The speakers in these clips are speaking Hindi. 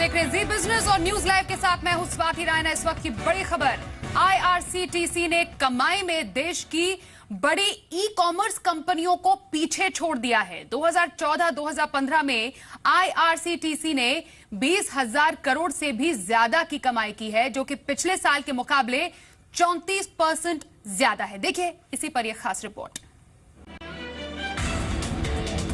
देख रहे हैं जी बिजनेस और न्यूज लाइव के साथ मैं हूं स्वाति रायना। इस वक्त की बड़ी खबर, आईआरसीटीसी ने कमाई में देश की बड़ी ई कॉमर्स कंपनियों को पीछे छोड़ दिया है। 2014-2015 में आईआरसीटीसी ने 20,000 करोड़ से भी ज्यादा की कमाई की है, जो कि पिछले साल के मुकाबले 34% ज्यादा है। देखिए इसी पर यह खास रिपोर्ट।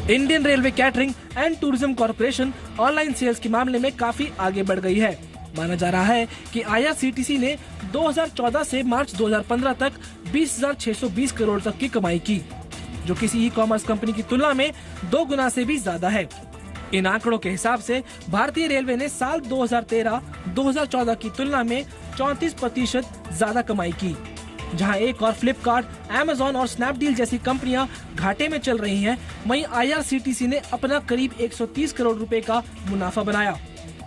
Indian Railway Catering and Tourism Corporation online sales के मामले में काफी आगे बढ़ गई है। माना जा रहा है कि आईआरसीटीसी ने 2014 से मार्च 2015 तक 20,620 करोड़ तक की कमाई की, जो किसी ई कॉमर्स कंपनी की तुलना में 2 गुना से भी ज्यादा है। इन आंकड़ों के हिसाब से भारतीय रेलवे ने साल 2013-2014 की तुलना में 34% ज्यादा कमाई की। जहां एक और फ्लिपकार्ट, अमेज़न और स्नैपडील जैसी कंपनियां घाटे में चल रही हैं, वहीं आईआरसीटीसी ने अपना करीब 130 करोड़ रुपए का मुनाफा बनाया,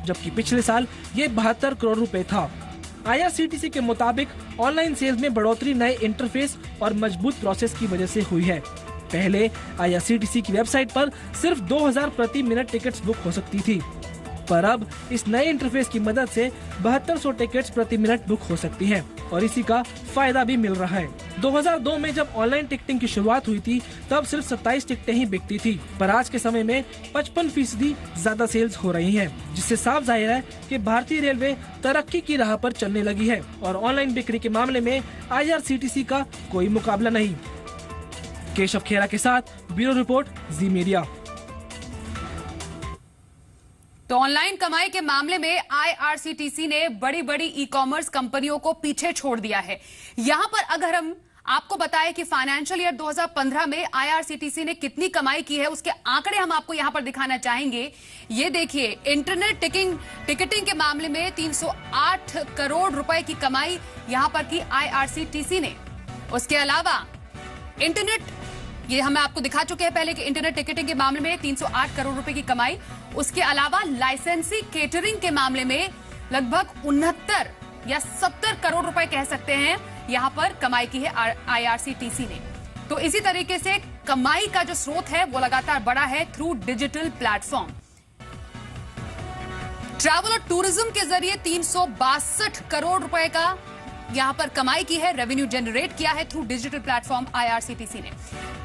जबकि पिछले साल ये 72 करोड़ रुपए था। आईआरसीटीसी के मुताबिक ऑनलाइन सेल्स में बढ़ोतरी नए इंटरफेस और मजबूत प्रोसेस की वजह से हुई है। पहले आईआरसीटीसी की वेबसाइट पर सिर्फ 2000 प्रति मिनट टिकट्स बुक हो सकती थी, पर अब इस नए इंटरफेस की मदद से 7200 टिकट्स प्रति मिनट बुक हो सकती हैं और इसी का फायदा भी मिल रहा है। 2002 में जब ऑनलाइन टिकटिंग की शुरुआत हुई थी, तब सिर्फ 27 टिकटें ही बिकती थी, पर आज के समय में 55% ज्यादा सेल्स हो रही हैं, जिससे साफ जाहिर है कि भारतीय रेलवे तरक्की की राह पर चलने लगी है और ऑनलाइन बिक्री के मामले में आईआरसीटीसी का कोई मुकाबला नहीं। केशव खेरा के साथ ब्यूरो रिपोर्ट, जी मीडिया। तो ऑनलाइन कमाई के मामले में आईआरसीटीसी ने बड़ी बड़ी ई कॉमर्स कंपनियों को पीछे छोड़ दिया है। यहां पर अगर हम आपको बताएं कि फाइनेंशियल ईयर 2015 में आईआरसीटीसी ने कितनी कमाई की है, उसके आंकड़े हम आपको यहां पर दिखाना चाहेंगे। ये देखिए, इंटरनेट टिकटिंग के मामले में 308 करोड़ रुपए की कमाई यहां पर की आईआरसीटीसी ने। उसके अलावा इंटरनेट, ये हम आपको दिखा चुके हैं पहले कि इंटरनेट टिकटिंग के मामले में 308 करोड़ रुपए की कमाई। उसके अलावा लाइसेंसी केटरिंग के मामले में लगभग 69 या 70 करोड़ रुपए कह सकते हैं यहां पर कमाई की है आईआरसीटीसी ने। तो इसी तरीके से कमाई का जो स्रोत है वो लगातार बढ़ा है थ्रू डिजिटल प्लेटफॉर्म। ट्रैवल और टूरिज्म के जरिए 362 करोड़ रुपए का यहां पर कमाई की है, रेवेन्यू जनरेट किया है थ्रू डिजिटल प्लेटफॉर्म आईआरसीटीसी ने।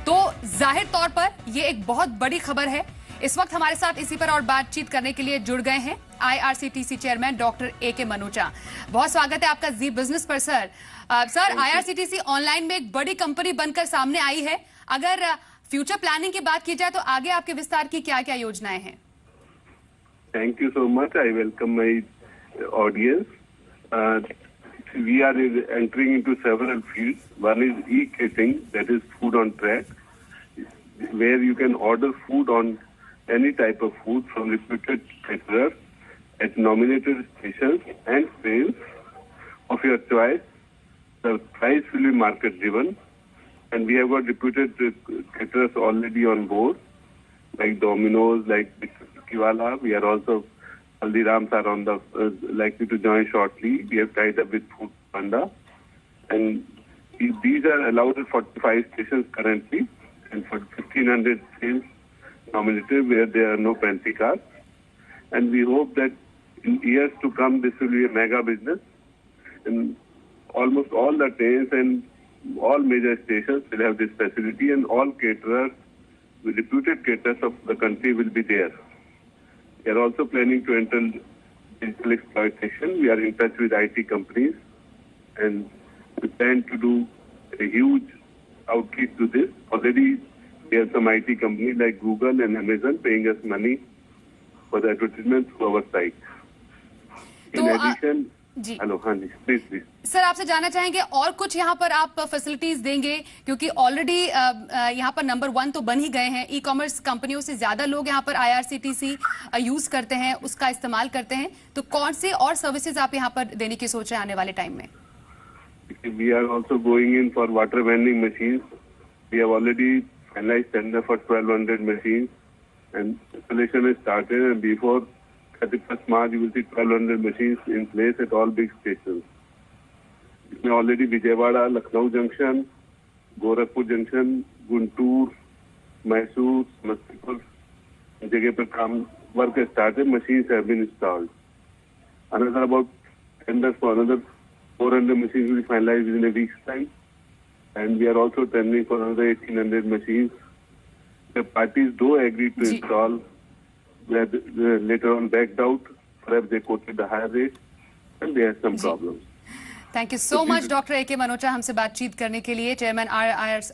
तो जाहिर तौर पर यह एक बहुत बड़ी खबर है। इस वक्त हमारे साथ इसी पर और बातचीत करने के लिए जुड़ गए हैं IRCTC chairman doctor A K. Manocha. बहुत स्वागत है आपका जी बिजनेस पर सर। सर, आईआरसीटीसी ऑनलाइन में एक बड़ी कंपनी बनकर सामने आई है। अगर फ्यूचर प्लानिंग की बात की जाए तो आगे आपके विस्तार की क्या क्या योजनाएं हैं? Thank you so much. I welcome my audience. We are entering into several fields. One is e-catering, that is food on track, where you can order food on any type of food from reputed caterers at nominated stations and trains of your choice. The price will be market driven, and we have got reputed caterers already on board, like Domino's, like Kiwala. We are also Haldirams are on the likely to join shortly. We have tied up with Food Panda, and these are allowed at 45 stations currently, and for 1,500 trains nominated where there are no fancy cars. And we hope that in years to come this will be a mega business, and almost all the trains and all major stations will have this facility, and all caterers, reputed caterers of the country will be there. We are also planning to enter digital exploitation. We are in touch with IT companies, and we plan to do a huge outreach to this. Already, we have some IT companies like Google and Amazon paying us money for the advertisements to our site. In addition, जी, हेलो, हाँ जी, प्लीज। सर, आपसे जानना चाहेंगे और कुछ यहाँ पर आप फैसिलिटीज देंगे, क्योंकि ऑलरेडी यहाँ पर नंबर 1 तो बन ही गए हैं। ई कॉमर्स कंपनियों से ज्यादा लोग यहाँ पर आईआरसीटीसी यूज करते हैं, उसका इस्तेमाल करते हैं। तो कौन से और सर्विसेज आप यहाँ पर देने की सोच रहे हैं आने वाले टाइम में? We are also going in for water vending machines. We have already finalized tender for 1,200 machines, and installation has started. And before 31st March, you will see 1,200 machines in place at all big stations. इसमें already Vijayawada, Lucknow Junction, Gorakhpur Junction, Guntur, Mysore, Samastipur जगह पर काम work has started. Machines have been installed. Another about tenders for another 400 machines will be finalized within a week's time. And we are also tendering for another 1,800 machines. The parties do agree to install, where later on backed out. Perhaps they quoted the higher rate, and they had some problems. Thank you so much doctor A के मनोचा हमसे बातचीत करने के लिए। चेयरमैन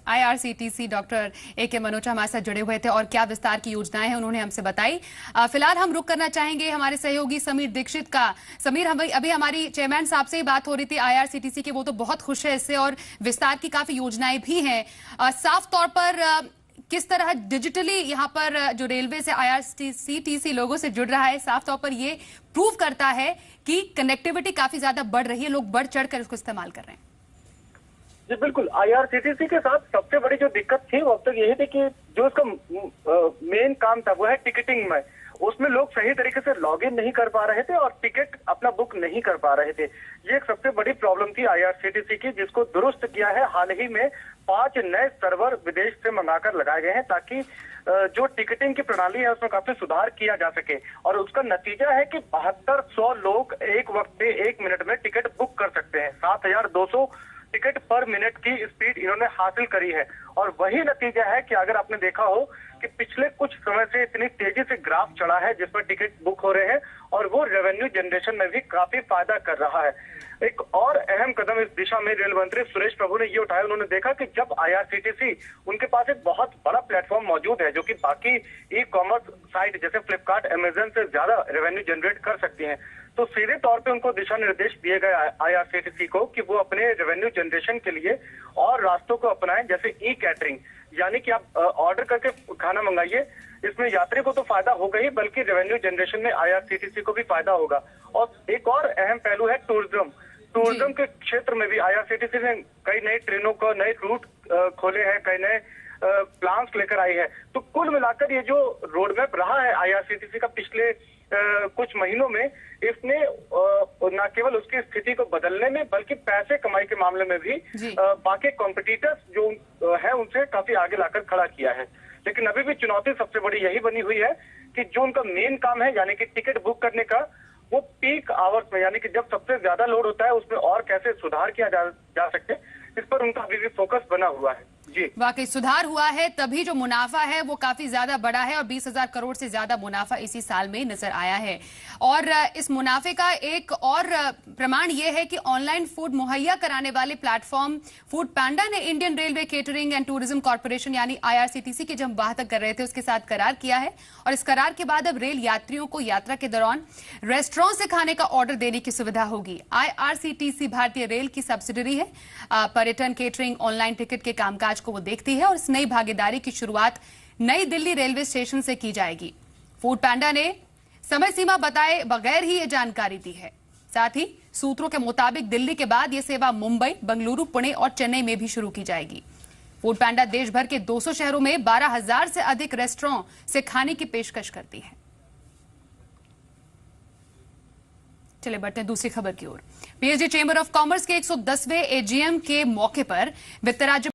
IRCTC डॉक्टर ए के मनोचा हमारे साथ जुड़े हुए थे और क्या विस्तार की योजनाएं हैं उन्होंने हमसे बताई। फिलहाल हम रुक करना चाहेंगे हमारे सहयोगी समीर दीक्षित का। समीर, अभी हमारी चेयरमैन साहब से ही बात हो रही थी IRCTC की, वो तो बहुत खुश है इससे और विस्तार की काफी योजनाएं भी हैं। साफ तौर पर किस तरह डिजिटली यहाँ पर जो रेलवे से IRCTC लोगों से जुड़ रहा है, साफ तौर पर ये प्रूव करता है कि कनेक्टिविटी काफी ज्यादा बढ़ रही है, लोग बढ़ चढ़कर इसको इस्तेमाल कर रहे हैं। जी बिल्कुल, IRCTC के साथ सबसे बड़ी जो दिक्कत थी वो अब तक यही थी कि जो इसका मेन काम था वो है टिकटिंग में। उसमें लोग सही तरीके से लॉगिन नहीं कर पा रहे थे और टिकट अपना बुक नहीं कर पा रहे थे। ये एक सबसे बड़ी प्रॉब्लम थी IRCTC की, जिसको दुरुस्त किया है। हाल ही में 5 नए सर्वर विदेश से मंगाकर लगाए गए हैं ताकि जो टिकटिंग की प्रणाली है उसमें काफी सुधार किया जा सके। और उसका नतीजा है कि 7200 लोग एक वक्त में 1 मिनट में टिकट बुक कर सकते हैं। 7200 टिकट पर मिनट की स्पीड इन्होंने हासिल करी है। और वही नतीजा है कि अगर आपने देखा हो कि पिछले कुछ समय से इतनी तेजी से ग्राफ चढ़ा है जिसमें टिकट बुक हो रहे हैं और वो रेवेन्यू जनरेशन में भी काफी फायदा कर रहा है। एक और अहम कदम इस दिशा में रेल मंत्री सुरेश प्रभु ने ये उठाया। उन्होंने देखा कि जब IRCTC, उनके पास एक बहुत बड़ा प्लेटफॉर्म मौजूद है जो कि बाकी ई-कॉमर्स साइट जैसे फ्लिपकार्ट, अमेजन से ज्यादा रेवेन्यू जनरेट कर सकती हैं, तो सीधे तौर पे उनको दिशा निर्देश दिए गए IRCTC को कि वो अपने रेवेन्यू जनरेशन के लिए और रास्तों को अपनाएं, जैसे ई-कैटरिंग, यानी कि आप ऑर्डर करके खाना मंगाइए। इसमें यात्री को तो फायदा होगा ही, बल्कि रेवेन्यू जनरेशन में IRCTC को भी फायदा होगा। और एक और अहम पहलू है टूरिज्म के क्षेत्र में भी IRCTC ने कई नई ट्रेनों को नए रूट खोले हैं, कई नए प्लान्स लेकर आई है। तो कुल मिलाकर ये जो रोड मैप रहा है IRCTC का पिछले कुछ महीनों में, इसने न केवल उसकी स्थिति को बदलने में बल्कि पैसे कमाई के मामले में भी बाकी कॉम्पिटिटर्स जो है उनसे काफी आगे लाकर खड़ा किया है। लेकिन अभी भी चुनौती सबसे बड़ी यही बनी हुई है कि जो उनका मेन काम है यानी कि टिकट बुक करने का, वो पीक आवर्स में यानी कि जब सबसे ज्यादा लोड होता है उसमें और कैसे सुधार किया जा सके, इस पर उनका अभी भी फोकस बना हुआ है। जी वाकई सुधार हुआ है, तभी जो मुनाफा है वो काफी ज्यादा बढ़ा है और 20,000 करोड़ से ज्यादा मुनाफा इसी साल में नजर आया है। और इस मुनाफे का एक और प्रमाण ये है कि ऑनलाइन फूड मुहैया कराने वाले प्लेटफॉर्म फूड पैंडा ने Indian railway catering and Tourism corporation यानी IRCTC की जब बात कर रहे थे उसके साथ करार किया है। और इस करार के बाद अब रेल यात्रियों को यात्रा के दौरान रेस्टोरेंट से खाने का ऑर्डर देने की सुविधा होगी। IRCTC भारतीय रेल की सब्सिडरी है। पर्यटन, केटरिंग, ऑनलाइन टिकट के कामकाज को वो देखती है और इस नई भागीदारी की शुरुआत नई दिल्ली रेलवे स्टेशन से की जाएगी। फूड पैंडा ने समय सीमा बताए बगैर ही ये जानकारी दी है। साथ ही सूत्रों के मुताबिक दिल्ली के बाद ये सेवा मुंबई, बेंगलुरु, पुणे और चेन्नई में भी शुरू की जाएगी। फूड पैंडा देश भर के 200 शहरों में 12,000 से अधिक रेस्टोरेंट से खाने की पेशकश करती है। चलिए बढ़ते हैं दूसरी खबर की ओर। पीएचडी चेंबर ऑफ कॉमर्स के 110वें AGM के मौके पर वित्त राज्य